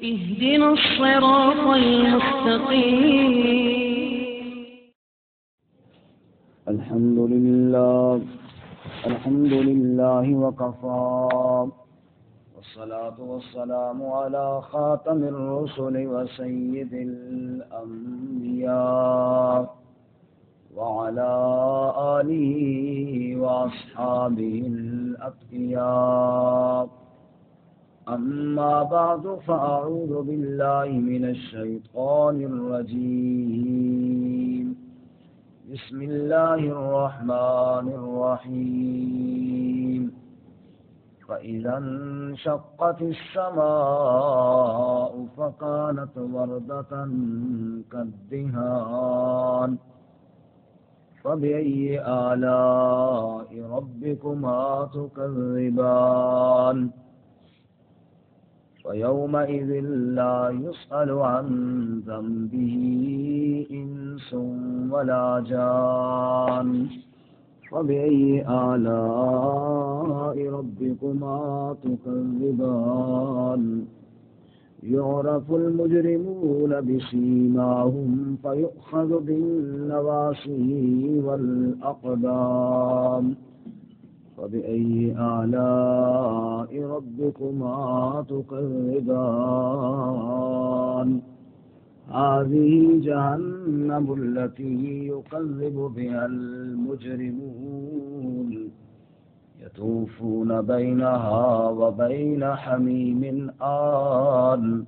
اهدنا الصراط المستقيم. الحمد لله وكفى، والصلاة والسلام على خاتم الرسل وسيد الأنبياء وعلى آله وأصحابه الأتقياء. أما بعد، فأعوذ بالله من الشيطان الرجيم. بسم الله الرحمن الرحيم. فإذا انشقت السماء فكانت وردة كالدهان فبأي آلاء ربكما تكذبان. فيومئذ لا يسأل عن ذنبه إنس ولا جان. فبأي آلاء ربكما تكذبان. يعرف المجرمون بسيماهم فيؤخذ بالنواصي والأقدام. فبأي آلاء ربكما تكذبان. هذه جهنم التي يكذب بها المجرمون يطوفون بينها وبين حميم آن.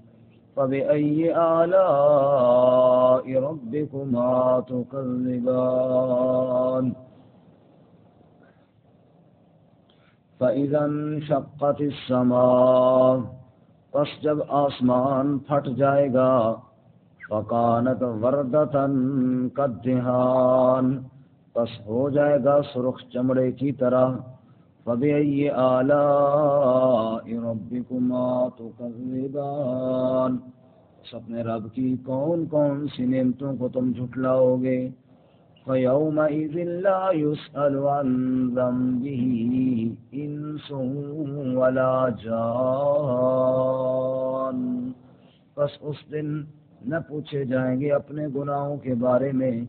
فبأي آلاء ربكما تكذبان. فإذا انشقت السماء، پس جب آسمان پھٹ جائے گا، فکانت وردتن کالدہان، پس ہو جائے گا سرخ چمڑے کی طرح. فبأي آلاء ربكما تكذبان، پس اپنے رب کی کون کون سی نعمتوں کو تم جھٹلاؤ گے. فَيَوْمَئِذٍ لَا يُسْأَلُ عَنْ ذَنبِهِ إِنسٌ وَلَا جَانٌ، پس اس دن نہ پوچھے جائیں گے اپنے گناہوں کے بارے میں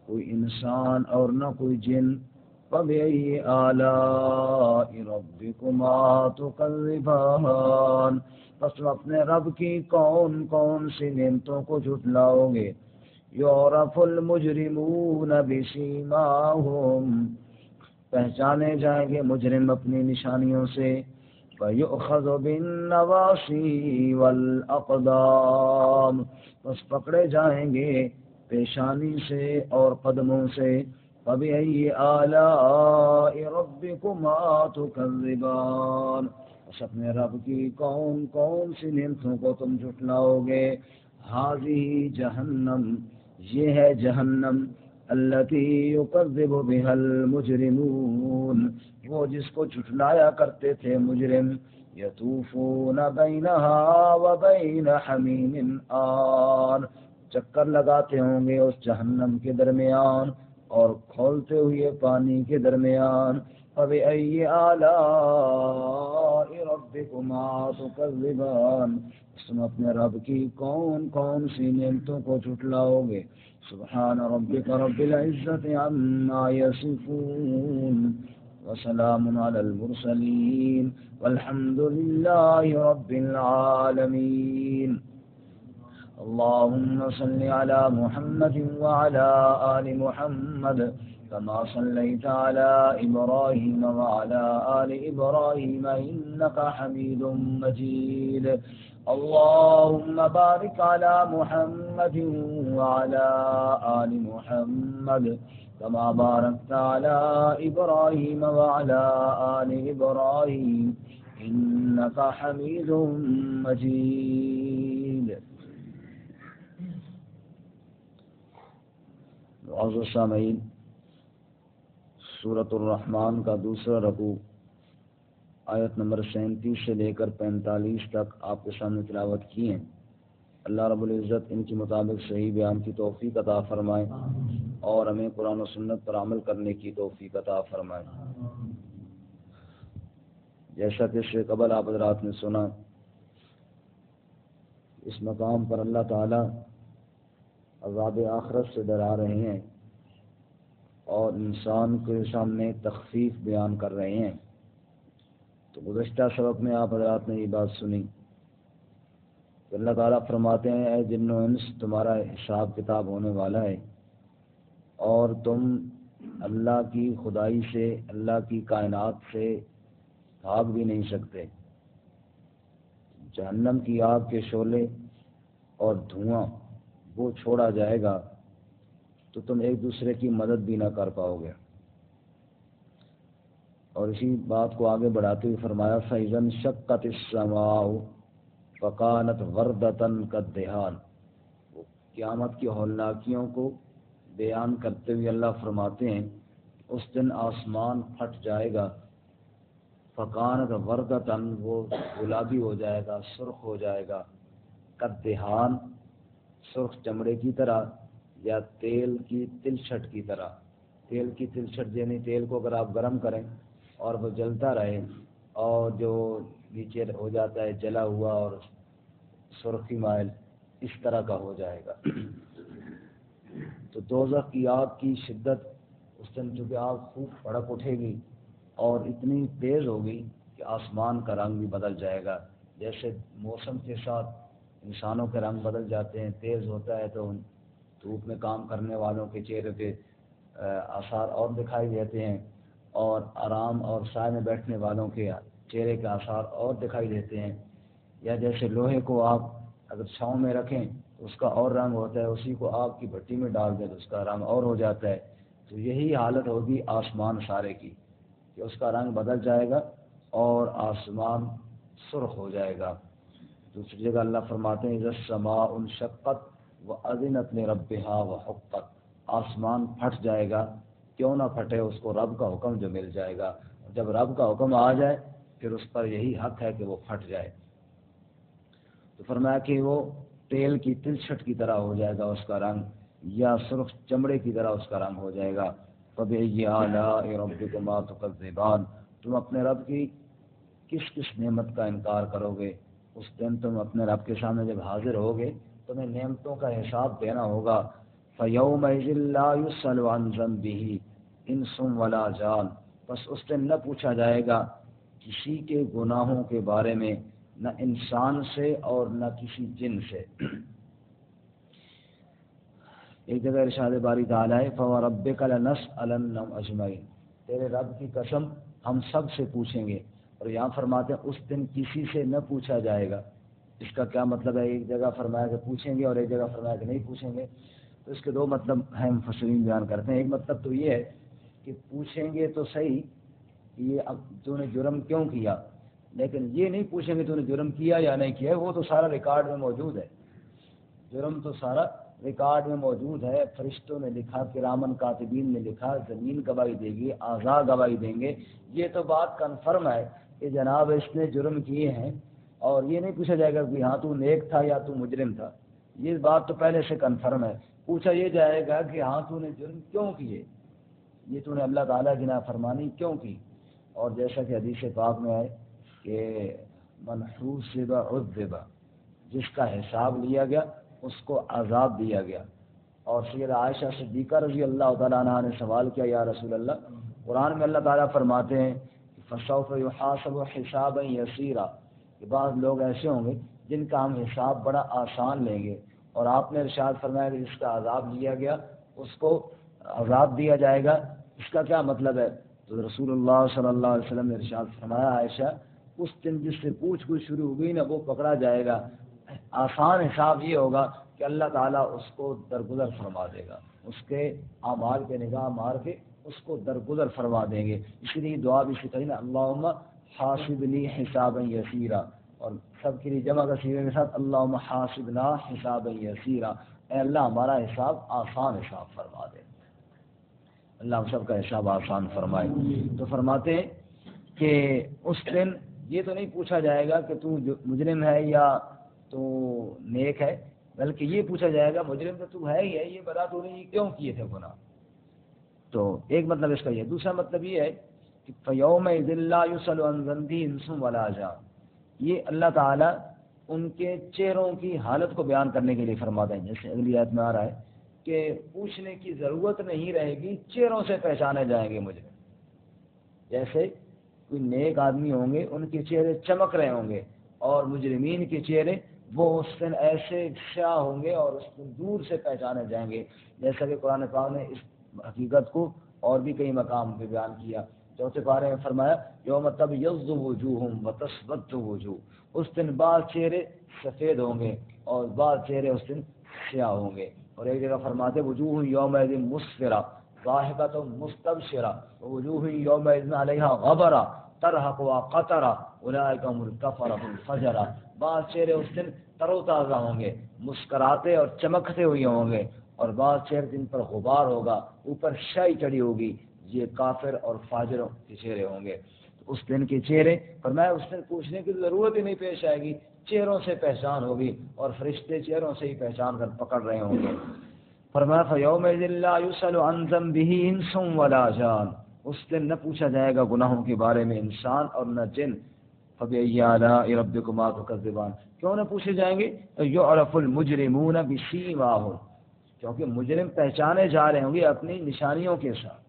کوئی انسان اور نہ کوئی جن. فَبِأَيِّ آلَاءِ رَبِّكُمَا تُكَذِّبَانِ، پس تم اپنے رب کی کون کون سی نعمتوں کو جھٹلاؤ گے. یعرف المجرمون بسیماہم، پہچانے جائیں گے مجرم اپنی نشانیوں سے. فیؤخذ بالنواصی والاقدام، پس پکڑے جائیں گے پیشانی سے اور قدموں سے. فبأي آلاء ربكما تكذبان، پس اپنے رب کی کون کون سی نعمتوں کو تم جھٹلاؤ گے. هذه جہنم، یہ ہے جہنم، التي يكذب بها المجرمون، وہ جس کو جھٹلایا کرتے تھے مجرم. يطوفون بينها وبين حميم آن، چکر لگاتے ہوں گے اس جہنم کے درمیان اور کھولتے ہوئے پانی کے درمیان. فبأي آلاء ربكما تكذبان، تم اپنے رب کی کون کون سی نعمتوں کو جھٹلاؤ گے. سبحان ربک رب العزة عما يصفون، وسلام على المرسلين، والحمد لله رب العالمين. اللهم صل على محمد وعلى آل محمد كما صليت على إبراهيم وعلى آل إبراهيم إنك حميد مجيد. اللهم بارك على محمد وعلى آل محمد كما باركت على إبراهيم وعلى آل إبراهيم إنك حميد مجيد. معزز سامعین، سورۃ الرحمن کا دوسرا رکوع آیت نمبر 37 سے لے کر 45 تک آپ کے سامنے تلاوت کی ہیں. اللہ رب العزت ان کے مطابق صحیح بیان کی توفیق عطا فرمائے اور ہمیں قرآن و سنت پر عمل کرنے کی توفیق عطا فرمائے. جیسا کہ اس سے قبل آپ حضرات نے سنا اس مقام پر اللہ تعالیٰ عذاب آخرت سے ڈرا رہے ہیں اور انسان کے سامنے تخفیف بیان کر رہے ہیں۔ تو گزشتہ سبق میں آپ حضرات نے یہ بات سنی کہ اللہ تعالیٰ فرماتے ہیں اے جن و انس تمہارا حساب کتاب ہونے والا ہے اور تم اللہ کی خدائی سے، اللہ کی کائنات سے بھاگ بھی نہیں سکتے۔ جہنم کی آگ کے شعلے اور دھواں وہ چھوڑا جائے گا تو تم ایک دوسرے کی مدد بھی نہ کر پاؤ گے۔ اور اسی بات کو آگے بڑھاتے ہوئے فرمایا فَإِذَا انشَقَّتِ السَّمَاءُ فَكَانَتْ وَرْدَةً كَالدِّهَانِ۔ قیامت کی ہولناکیوں کو بیان کرتے ہوئے اللہ فرماتے ہیں اس دن آسمان پھٹ جائے گا، فَكَانَتْ وَرْدَةً وہ گلابی ہو جائے گا، سرخ ہو جائے گا، كَالدِّهَانِ سرخ چمڑے کی طرح یا تیل کی تلچھٹ کی طرح۔ تیل کی تلچھٹ یعنی تیل کو اگر آپ گرم کریں اور وہ جلتا رہے اور جو نیچے ہو جاتا ہے جلا ہوا اور سرخی مائل، اس طرح کا ہو جائے گا۔ تو دوزخ کی آگ کی شدت اس دن چونکہ آگ خوب بھڑک اٹھے گی اور اتنی تیز ہوگی کہ آسمان کا رنگ بھی بدل جائے گا، جیسے موسم کے ساتھ انسانوں کے رنگ بدل جاتے ہیں، تیز ہوتا ہے تو دھوپ میں کام کرنے والوں کے چہرے پہ آثار اور دکھائی دیتے ہیں، اور آرام اور سائے میں بیٹھنے والوں کے چہرے کے آثار اور دکھائی دیتے ہیں۔ یا جیسے لوہے کو آپ اگر چھاؤں میں رکھیں تو اس کا اور رنگ ہوتا ہے، اسی کو آگ کی بھٹی میں ڈال دیں تو اس کا رنگ اور ہو جاتا ہے۔ تو یہی حالت ہوگی آسمان سارے کی کہ اس کا رنگ بدل جائے گا اور آسمان سرخ ہو جائے گا۔ دوسری جگہ اللہ فرماتے ہیں اذا السماء انشقت وَأَذِنَتْ لِرَبِّهَا وَحُقَّتْ۔ آسمان پھٹ جائے گا، کیوں نہ پھٹے، اس کو رب کا حکم جو مل جائے گا۔ جب رب کا حکم آ جائے پھر اس پر یہی حق ہے کہ وہ پھٹ جائے۔ تو فرمایا کہ وہ تیل کی تلچھٹ کی طرح ہو جائے گا اس کا رنگ، یا سرخ چمڑے کی طرح اس کا رنگ ہو جائے گا۔ فَبِأَيِّ آلَاءِ رَبِّكُمَا تُكَذِّبَانِ۔ تم اپنے رب کی کس کس نعمت کا انکار کرو گے؟ اس دن تم اپنے رب کے سامنے جب حاضر ہوگے تمہیں نعمتوں کا حساب دینا ہوگا۔ فَيَوْمَئِذٍ لَا يُسْأَلُ عَنْ ذَنبِهِ انس ولا جان۔ بس اس دن نہ پوچھا جائے گا کسی کے گناہوں کے بارے میں، نہ انسان سے اور نہ کسی جن سے۔ ایک جگہ ارشاد باری تعالیٰ ہے فَوَرَبِّكَ لَنَسْأَلَنَّهُمْ أَجْمَعِينَ، تیرے رب کی قسم ہم سب سے پوچھیں گے۔ اور یہاں فرماتے ہیں اس دن کسی سے نہ پوچھا جائے گا۔ اس کا کیا مطلب ہے؟ ایک جگہ فرمایا کہ پوچھیں گے اور ایک جگہ فرمایا کہ نہیں پوچھیں گے۔ تو اس کے دو مطلب ہیں، مفسرین بیان کرتے ہیں۔ ایک مطلب تو یہ ہے کہ پوچھیں گے تو صحیح کہ یہ اب تو نے جرم کیوں کیا، لیکن یہ نہیں پوچھیں گے تو نے جرم کیا یا نہیں کیا، وہ تو سارا ریکارڈ میں موجود ہے۔ جرم تو سارا ریکارڈ میں موجود ہے، فرشتوں نے لکھا، کرامن کاتبین نے لکھا، زمین گواہی دے گی، اعضاء گواہی دیں گے۔ یہ تو بات کنفرم ہے کہ جناب اس نے جرم کیے ہیں، اور یہ نہیں پوچھا جائے گا کہ ہاں تو نیک تھا یا تو مجرم تھا، یہ بات تو پہلے سے کنفرم ہے۔ پوچھا یہ جائے گا کہ ہاں تو نے جرم کیوں کیے، یہ تو نے اللہ تعالیٰ کی نافرمانی کیوں کی۔ اور جیسا کہ حدیث پاک میں ہے کہ من حوسب عذب، جس کا حساب لیا گیا اس کو عذاب دیا گیا۔ اور سیدہ عائشہ صدیقہ رضی اللہ تعالیٰ عنہا نے سوال کیا یا رسول اللہ، قرآن میں اللہ تعالیٰ فرماتے ہیں فَسَوْفَ يُحَاسَبُ حِسَابًا يَسِيرًا، کہ بعض لوگ ایسے ہوں گے جن کا ہم حساب بڑا آسان لیں گے، اور آپ نے ارشاد فرمایا کہ جس کا عذاب لیا گیا اس کو عذاب دیا جائے گا۔ اس کا کیا مطلب ہے؟ تو رسول اللہ صلی اللہ علیہ وسلم نے ارشاد فرمایا عائشہ اس دن جس سے پوچھ گچھ شروع ہوگی نا وہ پکڑا جائے گا۔ آسان حساب یہ ہوگا کہ اللہ تعالیٰ اس کو درگزر فرما دے گا، اس کے اعمال پہ نگاہ مار کے اس کو درگزر فرما دیں گے۔ اسی لیے دعا بھی سکھائی نا اللہم حاسبنی حسابا یسیرا، اور سب کے لیے جمع کا صیغے کے ساتھ اللہم حاسبنا حسابا یسیرا، اے اللہ ہمارا حساب آسان حساب فرما دے۔ اللہ ہم سب کا حساب آسان فرمائے۔ تو فرماتے ہیں کہ اس دن یہ تو نہیں پوچھا جائے گا کہ تو مجرم ہے یا تو نیک ہے، بلکہ یہ پوچھا جائے گا مجرم تو ہے ہی ہے، یہ بتا تو نہیں کیوں کیے تھے گناہ۔ تو ایک مطلب اس کا یہ، دوسرا مطلب یہ ہے کہ یوم ذی لا یسأل عن ذنبہ انس ولا جان، یہ اللہ تعالیٰ ان کے چہروں کی حالت کو بیان کرنے کے لیے فرماتے ہیں. جیسے اگلی آیت میں آ رہا ہے کہ پوچھنے کی ضرورت نہیں رہے گی، چہروں سے پہچانے جائیں گے مجھے. جیسے کوئی نیک آدمی ہوں گے ان کے چہرے چمک رہے ہوں گے، اور مجرمین کے چہرے وہ اس دن ایسے سیاہ ہوں گے اور اس دن دور سے پہچانے جائیں گے. جیسا کہ قرآن پاک نے اس حقیقت کو اور بھی کئی مقام پہ بیان کیا. چوتھے پارے میں فرمایا یوم تبیض وجوہ وتسود وجوہ، اس دن بعض چہرے سفید ہوں گے اور بعض چہرے اس دن سیاہ ہوں گے. اور ایک جگہ فرماتے وجوہ یومئذ مسفرہ ضاحکۃ مستبشرہ وجوہ یومئذ علیہا غبرہ ترہقها قطرہ اولئک هم الکفرۃ الفجرہ. بعض چہرے اس دن تر و تازہ ہوں گے، مسکراتے اور چمکتے ہوئے ہوں گے، اور بعض چہرے جن پر غبار ہوگا، اوپر شائی چڑھی ہوگی، یہ کافر اور فاجروں کے چہرے ہوں گے. اس دن کے چہرے فرمایا اس دن پوچھنے کی ضرورت ہی نہیں پیش آئے گی، چہروں سے پہچان ہوگی، اور فرشتے چہروں سے ہی پہچان کر پکڑ رہے ہوں گے. فرمایا فَيَوْمَئِذٍ لَا يُسْأَلُ عَنْ ذَنبِهِ إِنسٌ وَلَا جَانٌ، اس دن نہ پوچھا جائے گا گناہوں کے بارے میں انسان اور نہ جن. فَبِأَيِّ آلَاءِ رَبِّكُمَا تُكَذِّبَانِ، کیوں نہ پوچھے جائیں گے؟ يُعْرَفُ الْمُجْرِمُونَ بِسِيمَاهُمْ، کیونکہ مجرم پہچانے جا رہے ہوں گے اپنی نشانیوں کے ساتھ.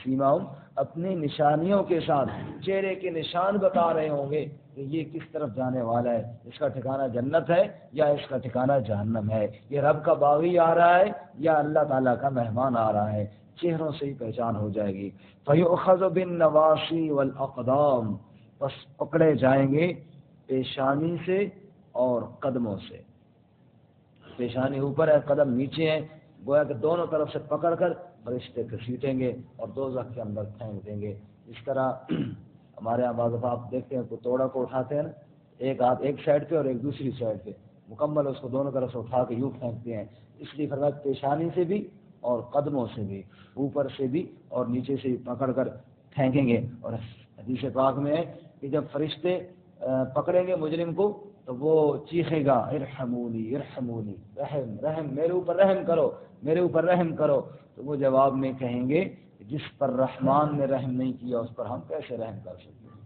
سیماؤں اپنی نشانیوں کے ساتھ چہرے کے نشان بتا رہے ہوں گے کہ یہ کس طرف جانے والا ہے، اس کا ٹھکانہ جنت ہے یا اس کا ٹھکانہ جہنم ہے، یہ رب کا باغی آ رہا ہے یا اللہ تعالیٰ کا مہمان آ رہا ہے. چہروں سے ہی پہچان ہو جائے گی. فَيُؤْخَذُ بِالنَّوَاصِي وَالْأَقْدَامِ، بس پکڑے جائیں گے پیشانی سے اور قدموں سے. پیشانی اوپر ہے، قدم نیچے ہیں، گویا کہ دونوں طرف سے پکڑ کر فرشتے گھسیٹیں گے اور دوزخ کے اندر پھینک دیں گے. اس طرح ہمارے یہاں بعض دفعہ آپ دیکھتے ہیں تو توڑا کو اٹھاتے ہیں نا، ایک ہاتھ ایک سائڈ پہ اور ایک دوسری سائڈ پہ، مکمل اس کو دونوں طرف سے اٹھا کے یوں پھینکتے ہیں. اس لیے فرمایا پیشانی سے بھی اور قدموں سے بھی، اوپر سے بھی اور نیچے سے بھی پکڑ کر پھینکیں گے. اور حدیث پاک میں ہے کہ جب فرشتے پکڑیں گے مجرم کو تو وہ چیخے گا ارحمونی ارحمونی، رحم رحم، میرے اوپر رحم کرو، میرے اوپر رحم کرو. تو وہ جواب میں کہیں گے جس پر رحمان نے رحم نہیں کیا اس پر ہم کیسے رحم کر سکتے ہیں.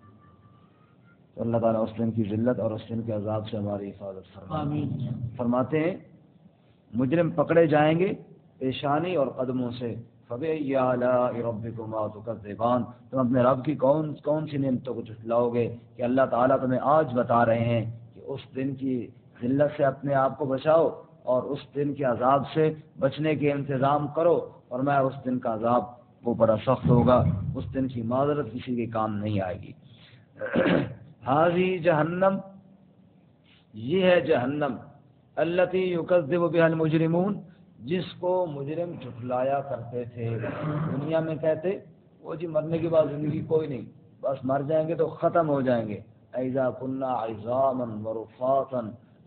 تو اللہ تعالیٰ اس دن کی ذلت اور اس دن کے عذاب سے ہماری حفاظت فرمائے. فرماتے ہیں مجرم پکڑے جائیں گے پیشانی اور قدموں سے. فَبِأَيِّ آلَاءِ رَبِّكُمَا تُكَذِّبَانِ، تم اپنے رب کی کون سی نعمتوں کو جھٹلاؤ گے کہ اللہ تعالیٰ تمہیں آج بتا رہے ہیں کہ اس دن کی ذلت سے اپنے آپ کو بچاؤ اور اس دن کے عذاب سے بچنے کے انتظام کرو. اور میں اس دن کا عذاب وہ بڑا سخت ہوگا، اس دن کی معذرت کسی کے کام نہیں آئے گی. حاضی جہنم، یہ ہے جہنم، التی یکذب بها المجرمون، جس کو مجرم جھٹلایا کرتے تھے. دنیا میں کہتے وہ جی مرنے کے بعد زندگی کوئی نہیں، بس مر جائیں گے تو ختم ہو جائیں گے. اذا كنا عظاما ورفاتا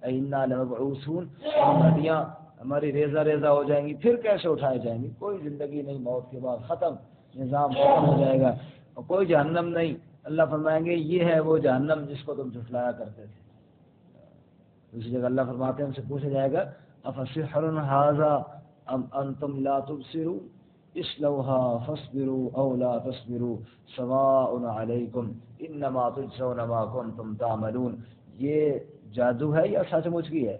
انا لمبعوثون، ہڈیاں ہماری ریزہ ریزہ ہو جائیں گی، پھر کیسے اٹھائے جائیں گے؟ کوئی زندگی نہیں، موت کے بعد ختم، نظام ختم ہو جائے گا، اور کوئی جہنم نہیں. اللہ فرمائیں گے یہ ہے وہ جہنم جس کو تم جھٹلایا کرتے تھے. اسی جگہ اللہ فرماتے ہیں ان سے پوچھا جائے گا افسحر ھذا ام انتم لا تبصرون اصلوها فاصبروا او لا تصبروا سواء علیکم انما تجزون ما کنتم تعملون. یہ جادو ہے یا سچ مچ کی ہے؟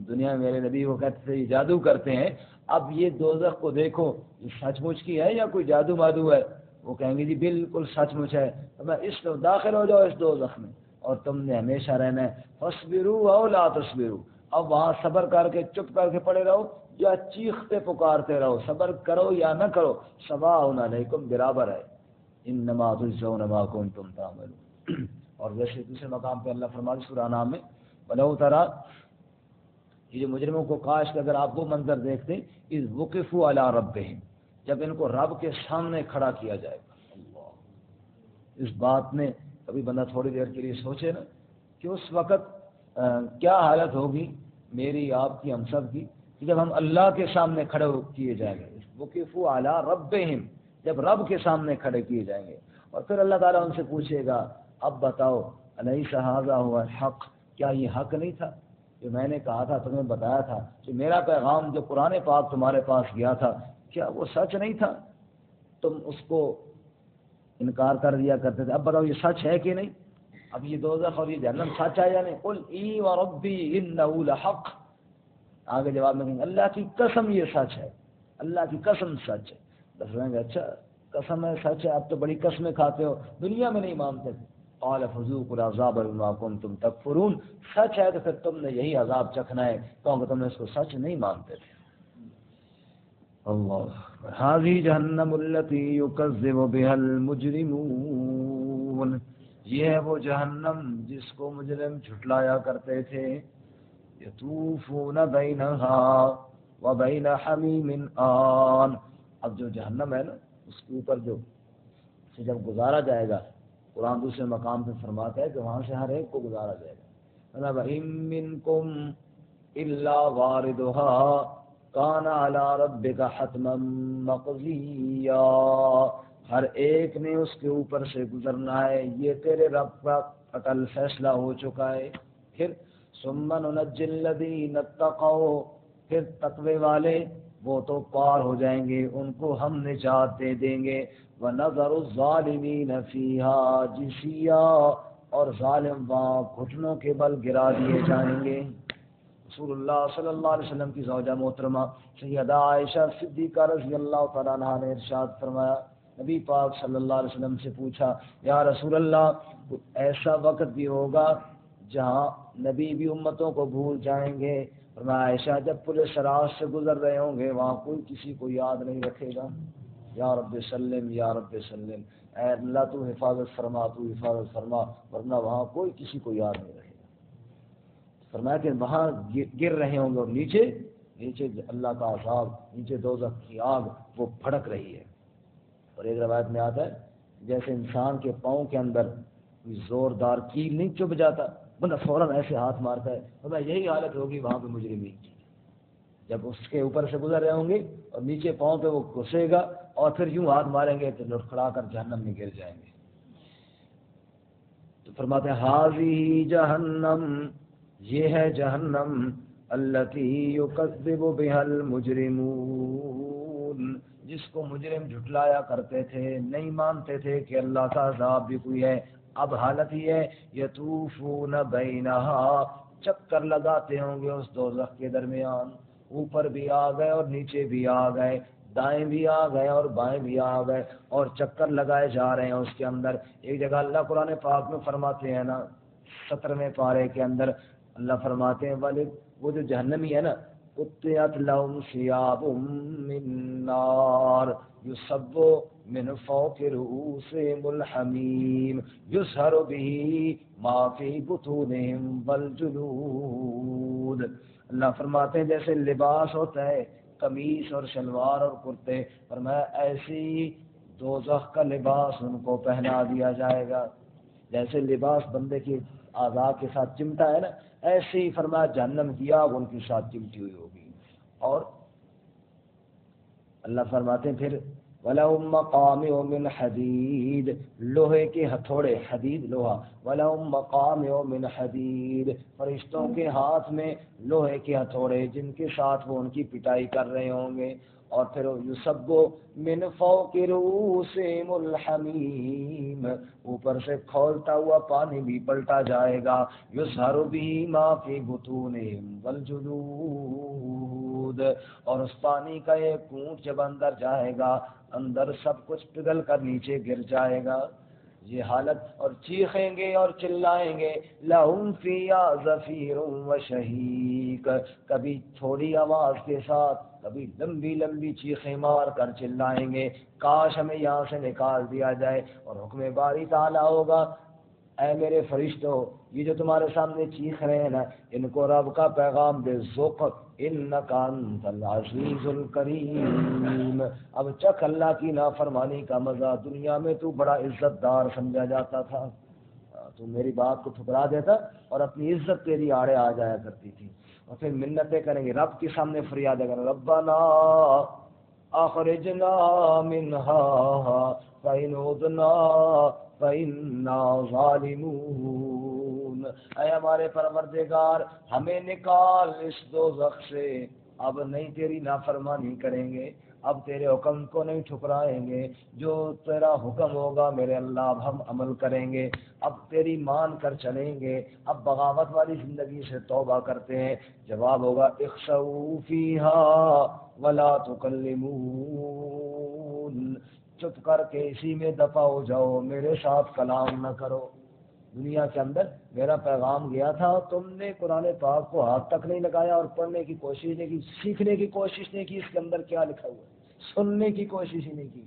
دنیا میں میرے نبی کو کہتے تھے یہ جادو کرتے ہیں، اب یہ دوزخ کو دیکھو یہ سچ مچ کی ہے یا کوئی جادو مادو ہے؟ وہ کہیں گے جی بالکل سچ مچ ہے. میں اس میں داخل ہو جاؤ اس دوزخ میں اور تم نے ہمیشہ رہنا ہے. فاصبروا او لا تصبروا، اب وہاں صبر کر کے چپ کر کے پڑے رہو یا چیختے پکارتے رہو، صبر کرو یا نہ کرو، سواء علیکم، برابر ہے. انما تجزون ما کنتم تعملون. اور ویسے دوسرے مقام پہ اللہ فرماتے سورہ انعام میں ولو تری، یہ جو مجرموں کو کاش کہ اگر آپ وہ منظر دیکھتے اذ وقفوا علی ربہم، جب ان کو رب کے سامنے کھڑا کیا جائے گا. اللہ، اس بات میں کبھی بندہ تھوڑی دیر کے لیے سوچے نا کہ اس وقت کیا حالت ہوگی میری، آپ کی، ہم سب کی، کہ جب ہم اللہ کے سامنے کھڑے کیے جائیں گے. وقفوا علی ربہم، جب رب کے سامنے کھڑے کیے جائیں گے. اور پھر اللہ تعالیٰ ان سے پوچھے گا اب بتاؤ الیس ھذا ھو الحق، کیا یہ حق نہیں تھا جو میں نے کہا تھا، تمہیں بتایا تھا کہ میرا پیغام جو قرآن پاک تمہارے پاس گیا تھا کیا وہ سچ نہیں تھا؟ تم اس کو انکار کر دیا کرتے تھے، اب بتاؤ یہ سچ ہے کہ نہیں؟ اب یہ دوزخ اور یہ جہنم سچ ہے یا نہیں؟ قل ای و ربی انہ لحق، آگے جواب میں کہیں گے اللہ کی قسم یہ سچ ہے، اللہ کی قسم سچ ہے. بس کہیں گے اچھا قسم ہے سچ ہے، اب تو بڑی قسمیں کھاتے ہو، دنیا میں نہیں مانتے تھے. قال فذوقوا العذاب بما كنتم تکفرون، سچ ہے تو پھر تم نے یہی عذاب چکھنا ہے کیونکہ تم نے اس کو سچ نہیں مانتے تھے. اللہ هذه جہنم التي يكذب بها المجرمون، یہ ہے وہ جہنم جس کو مجرم جھٹلایا کرتے تھے. یطوفون بینها وبین حمیم آن، اب جو جہنم ہے نا اس کے اوپر جو سے جب گزارا جائے گا، قرآن دوسرے مقام پہ فرماتا ہے کہ وہاں سے ہر ایک کو گزارا جائے گا. وَإِن مِّنكُمْ إِلَّا وَارِدُهَا كَانَ عَلَىٰ رَبِّكَ حَتْمًا مَّقْضِيًّا، ہر ایک نے اس کے اوپر سے گزرنا ہے، یہ تیرے رب کا قتل فیصلہ ہو چکا ہے. پھر ثُمَّ نُنَجِّي الَّذِينَ اتَّقَوْا، پھر تقوی والے وہ تو پار ہو جائیں گے، ان کو ہم نجات دے دیں گے. وَنَذَرُ الظَّالِمِينَ فِيهَا جِثِيًّا، اور ظالم وہاں گھٹنوں کے بل گرا دیے جائیں گے. رسول اللہ صلی اللہ علیہ وسلم کی زوجہ محترمہ سیدہ عائشہ صدیقہ رضی اللہ تعالیٰ عنہا نے ارشاد فرمایا، نبی پاک صلی اللہ علیہ وسلم سے پوچھا یا رسول اللہ ایسا وقت بھی ہوگا جہاں نبی بھی امتوں کو بھول جائیں گے؟ فرمایا عائشہ جب پولیس سراج سے گزر رہے ہوں گے وہاں کوئی کسی کو یاد نہیں رکھے گا. یا رب سلم یا رب سلم، اے اللہ تو حفاظت فرما، تو حفاظت فرما، ورنہ وہاں کوئی کسی کو یاد نہیں رکھے گا. فرمایا کہ وہاں گر رہے ہوں گے اور نیچے اللہ کا عذاب، نیچے دوزخ کی آگ وہ بھڑک رہی ہے. اور ایک روایت میں آتا ہے جیسے انسان کے پاؤں کے اندر کوئی زوردار کیل نہیں چبھ جاتا، بندہ فوراً ایسے ہاتھ مارتا ہے، فرمایا یہی حالت ہوگی وہاں پہ مجرمین کی، جب اس کے اوپر سے گزر رہے ہوں گے اور نیچے پاؤں پہ وہ گھسے گا اور پھر یوں ہاتھ ماریں گے تو لڑکھڑا کر جہنم میں گر جائیں گے. تو فرماتے ہیں ہاذی جہنم، یہ ہے جہنم التی یکذب بها المجرمون، جس کو مجرم جھٹلایا کرتے تھے، نہیں مانتے تھے کہ اللہ کا عذاب بھی کوئی ہے. اب حالت ہی ہے یطوفون بینہا، چکر لگاتے ہوں گے اس دوزخ کے درمیان، اوپر بھی آ گئے اور نیچے بھی آ گئے، دائیں بھی آ گئے اور بائیں بھی آ گئے، اور چکر لگائے جا رہے ہیں اس کے اندر. ایک جگہ اللہ قرآن پاک میں فرماتے ہیں نا 17ویں پارے کے اندر اللہ فرماتے ہیں والے وہ جو جہنمی ہے نا قطعت لهم ثياب من نار يصب من فوق رؤوسهم الحميم يسهر به ما في بطونهم والجلود. اللہ فرماتے ہیں جیسے لباس ہوتا ہے قمیص اور شلوار اور کرتے، فرمایا ایسی دوزخ کا لباس ان کو پہنا دیا جائے گا. جیسے لباس بندے کی اعضاء کے ساتھ چمٹا ہے نا، ایسے ہی فرمایا جہنم کی آگ ان کے ساتھ چمٹی ہوئی ہوگی. اور اللہ فرماتے ہیں پھر وَلَهُم مَّقَامِعُ مِنْ حَدِيدٍ، لوہے کے ہتھوڑے، حدید لوہا، وَلَهُم مَّقَامِعُ مِنْ حَدِيدٍ، فرشتوں کے ہاتھ میں لوہے کے ہتھوڑے جن کے ساتھ وہ ان کی پٹائی کر رہے ہوں گے. اور پھر یصب من فوق رؤوسہم الحمیم، اوپر سے کھولتا ہوا پانی بھی پلٹا جائے گا. یسہر بہ ما فی بطونہم والجلود، اور اس پانی کا ایک گھونٹ جب اندر جائے گا اندر سب کچھ پگھل کر نیچے گر جائے گا. یہ حالت، اور چیخیں گے اور چلائیں گے لہم فیہا زفیر و شہیق، کبھی تھوڑی آواز کے ساتھ کبھی لمبی لمبی چیخیں مار کر چلائیں گے کاش ہمیں یہاں سے نکال دیا جائے. اور حکم باری تعالیٰ ہوگا اے میرے فرشتوں یہ جو تمہارے سامنے چیخ رہے ہیں نا ان کو رب کا پیغام دے ذوق انک انت العزیز الکریم. اب چکھ اللہ کی نافرمانی کا مزہ، دنیا میں تو بڑا عزت دار سمجھا جاتا تھا، تو میری بات کو ٹھکرا دیتا اور اپنی عزت تیری آڑے آ جایا کرتی تھی. اور پھر منتیں کریں گے رب کے سامنے فریاد کریں ربنا اخرجنا منها فإن عدنا فإنا ظالمون، اے ہمارے پروردگار ہمیں نکال اس دوزخ سے، اب نہیں تیری نافرمانی کریں گے، اب تیرے حکم کو نہیں ٹھکرائیں گے، جو تیرا حکم ہوگا میرے اللہ اب ہم عمل کریں گے، اب تیری مان کر چلیں گے، اب بغاوت والی زندگی سے توبہ کرتے ہیں۔ جواب ہوگا اخسؤوا فیہا ولا تکلمون، چپ کر کے اسی میں دفع ہو جاؤ، میرے ساتھ کلام نہ کرو۔ دنیا کے اندر میرا پیغام گیا تھا، تم نے قرآن پاک کو ہاتھ تک نہیں لگایا اور پڑھنے کی کوشش نہیں کی، سیکھنے کی کوشش نہیں کی اس کے اندر کیا لکھا ہوا ہے، سننے کی کوشش ہی نہیں کی۔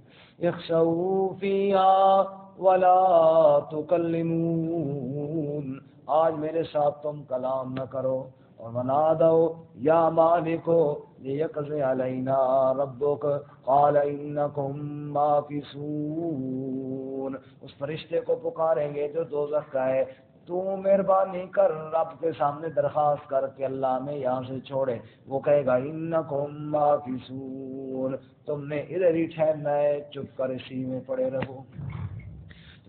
اخسؤوا فیہا ولا تکلمون، آج میرے ساتھ تم کلام نہ کرو۔ اور ونادوا یا مالک لیقضی علینا ربک قال انکم ماکثون، اس فرشتے کو پکاریں گے جو دوزخ کا ہے، تو مہربانی کر رب کے سامنے درخواست کر کے اللہ میں یہاں سے چھوڑے۔ وہ کہے گا انکم ماکثون، تم نے ادھر ہی ٹھہرنا ہے، چپ کر اسی میں پڑے رہو۔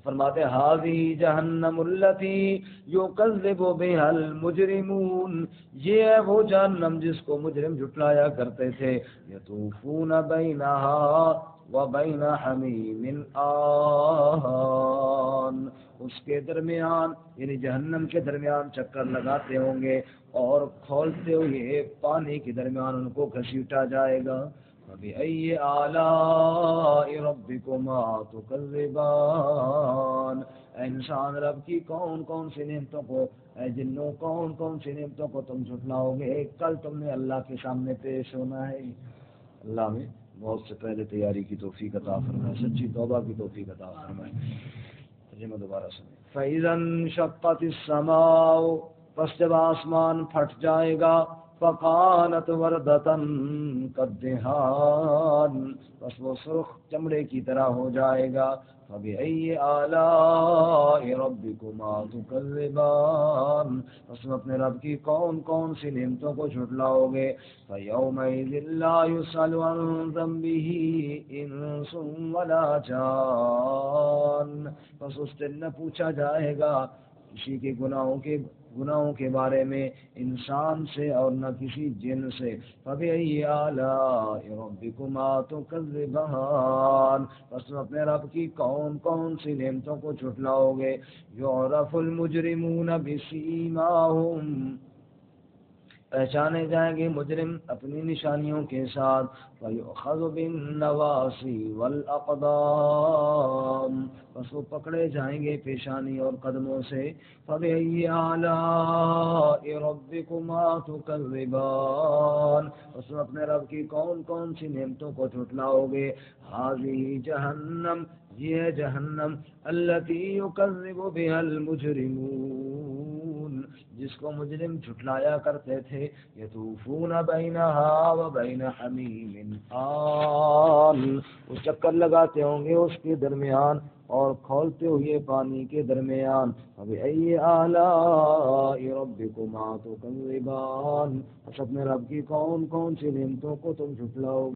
فرماتے ہذی جہنم التی یکذب بها المجرمون، یہ ہے وہ جہنم جس کو مجرم جھٹلایا کرتے تھے۔ یطوفون بینہا وبین حمیم آن، اس کے درمیان یعنی جہنم کے درمیان چکر لگاتے ہوں گے اور کھولتے ہوئے پانی کے درمیان ان کو گھسیٹا جائے گا۔ فَبِأَيِّ آلَاءِ رَبِّكُمَا تُكَذِّبَانِ، اے انسان رب کی کون کون سی نعمتوں کو، اے جنوں کون کون سی نعمتوں کو تم جھٹلاؤ گے، کل تم نے اللہ کے سامنے پیش ہونا ہے۔ اللہ میں موت سے پہلے تیاری کی توفیق عطا فرمائے، سچی توبہ کی توفیق عطا فرمائے۔ ترجمہ دوبارہ سنیں۔ فَإِذَا انشَقَّتِ السَّمَاءُ، پس جب آسمان پھٹ جائے گا، فَقَانَتْ وَرْدَةً كَالدِّهَانِ، بس وہ سرخ چمڑے کی طرح ہو جائے گا۔ فَبِأَيِّ آلَاءِ رَبِّكُمَا تُكَذِّبَانِ، بس تم اپنے رب کی کون کون سی نعمتوں کو جھٹلاؤ گے۔ فَيَوْمَئِذٍ لَا يُسْأَلُ عَنْ ذَنبِهِ إِنسٌ وَلَا جَانٌ، بس اس دن نہ پوچھا جائے گا کسی کے گناہوں کے بارے میں انسان سے اور نہ کسی جن سے۔ فَبِأَيِّ آلَاءِ رَبِّكُمَا تُكَذِّبَانِ، بس تم اپنے رب کی کون کون سی نعمتوں کو جھٹلاؤ گے۔ يُعْرَفُ الْمُجْرِمُونَ بِسِيمَاهُمْ، پہچانے جائیں گے مجرم اپنی نشانیوں کے ساتھ۔ وَيُؤْخَذُ بِالنَّوَاصِي وَالْأَقْدَامِ، بس وہ پکڑے جائیں گے پیشانی اور قدموں سے۔ فَبِأَيِّ آلَاءِ رَبِّكُمَا تُكَذِّبَانِ، بس تم اپنے رب کی کون کون سی نعمتوں کو جھٹلاؤ گے۔ هَذِهِ جَهَنَّمُ، یہ ہے جہنم، الَّتِي يُكَذِّبُ بِهَا الْمُجْرِمُونَ، جس کو مجرم جھٹلایا کرتے تھے۔ یطوفون بینہا وبین حمیم آن، وہ چکر لگاتے ہوں گے اس کے درمیان اور کھولتے ہوئے پانی کے درمیان۔ فَبِأَيِّ آلَاءِ رَبِّكُمَا تُكَذِّبَانِ، بس اپنے رب کی کون کون سی نعمتوں کو تم جھٹلاؤ